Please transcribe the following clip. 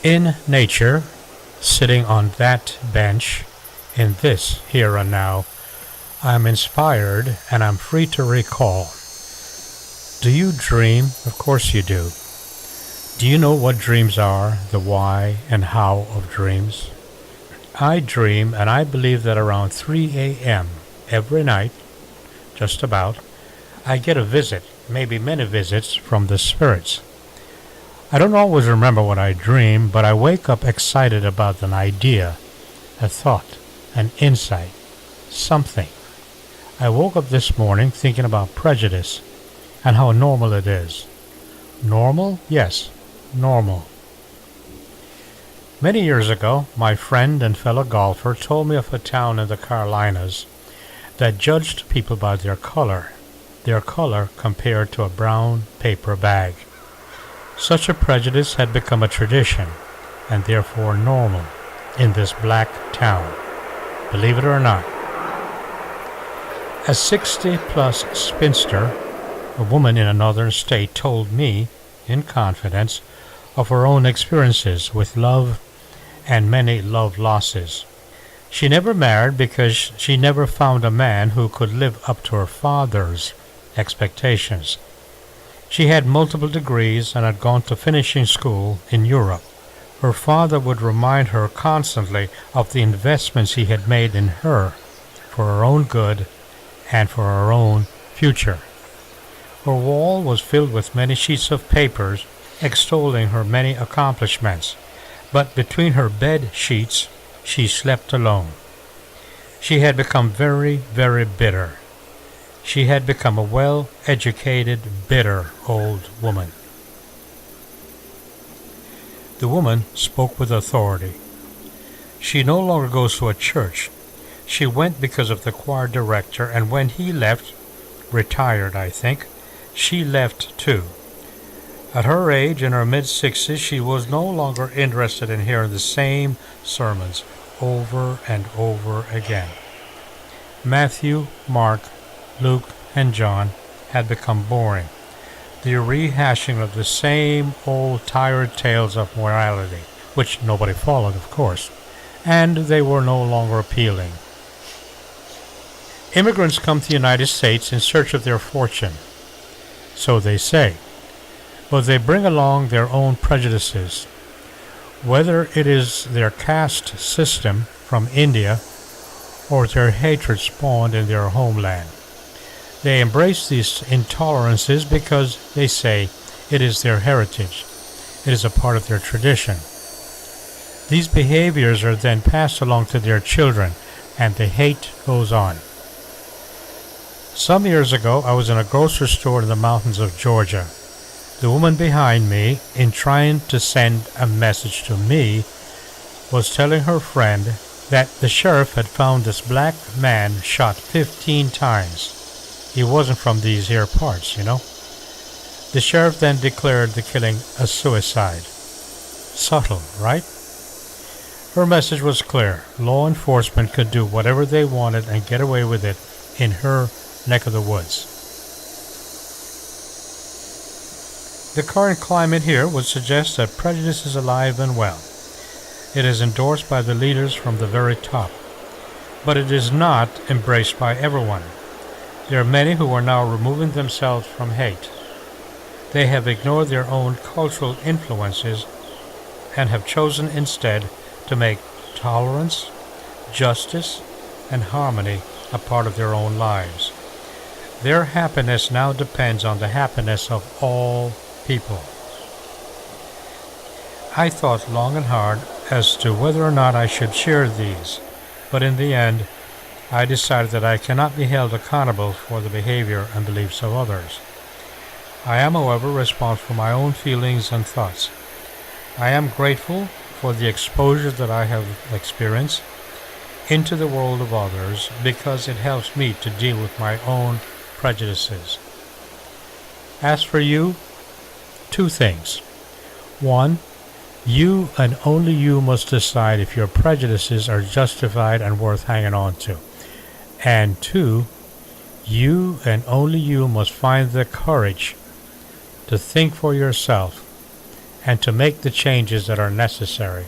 In nature, sitting on that bench, in this here and now, I'm inspired and I'm free to recall. Do you dream? Of course you do. Do you know what dreams are, the why and how of dreams? I dream, and I believe that around 3 a.m. every night, just about, I get a visit, maybe many visits, from the spirits. I don't always remember what I dream, but I wake up excited about an idea, a thought, an insight, something. I woke up this morning thinking about prejudice and how normal it is. Normal? Yes, normal. Many years ago, my friend and fellow golfer told me of a town in the Carolinas that judged people by their color compared to a brown paper bag. Such a prejudice had become a tradition, and therefore normal, in this black town. Believe it or not. A 60-plus spinster, a woman in a northern state, told me, in confidence, of her own experiences with love and many love losses. She never married because she never found a man who could live up to her father's expectations. She had multiple degrees and had gone to finishing school in Europe. Her father would remind her constantly of the investments he had made in her for her own good and for her own future. Her wall was filled with many sheets of papers extolling her many accomplishments, but between her bed sheets she slept alone. She had become very, very bitter. She had become a well-educated, bitter old woman. The woman spoke with authority. She no longer goes to a church. She went because of the choir director, and when he left, retired I think, she left too. At her age, in her mid-60s, she was no longer interested in hearing the same sermons over and over again. Matthew, Mark, Luke, and John had become boring, the rehashing of the same old tired tales of morality, which nobody followed, of course, and they were no longer appealing. Immigrants come to the United States in search of their fortune, so they say, but they bring along their own prejudices, whether it is their caste system from India or their hatred spawned in their homeland. They embrace these intolerances because they say it is their heritage, it is a part of their tradition. These behaviors are then passed along to their children, and the hate goes on. Some years ago, I was in a grocery store in the mountains of Georgia. The woman behind me, in trying to send a message to me, was telling her friend that the sheriff had found this black man shot 15 times. He wasn't from these here parts, you know. The sheriff then declared the killing a suicide. Subtle, right? Her message was clear. Law enforcement could do whatever they wanted and get away with it in her neck of the woods. The current climate here would suggest that prejudice is alive and well. It is endorsed by the leaders from the very top, but it is not embraced by everyone. There are many who are now removing themselves from hate. They have ignored their own cultural influences and have chosen instead to make tolerance, justice, and harmony a part of their own lives. Their happiness now depends on the happiness of all people. I thought long and hard as to whether or not I should share these, but in the end, I decided that I cannot be held accountable for the behavior and beliefs of others. I am, however, responsible for my own feelings and thoughts. I am grateful for the exposure that I have experienced into the world of others because it helps me to deal with my own prejudices. As for you, two things. One, you and only you must decide if your prejudices are justified and worth hanging on to. And two, you and only you must find the courage to think for yourself and to make the changes that are necessary.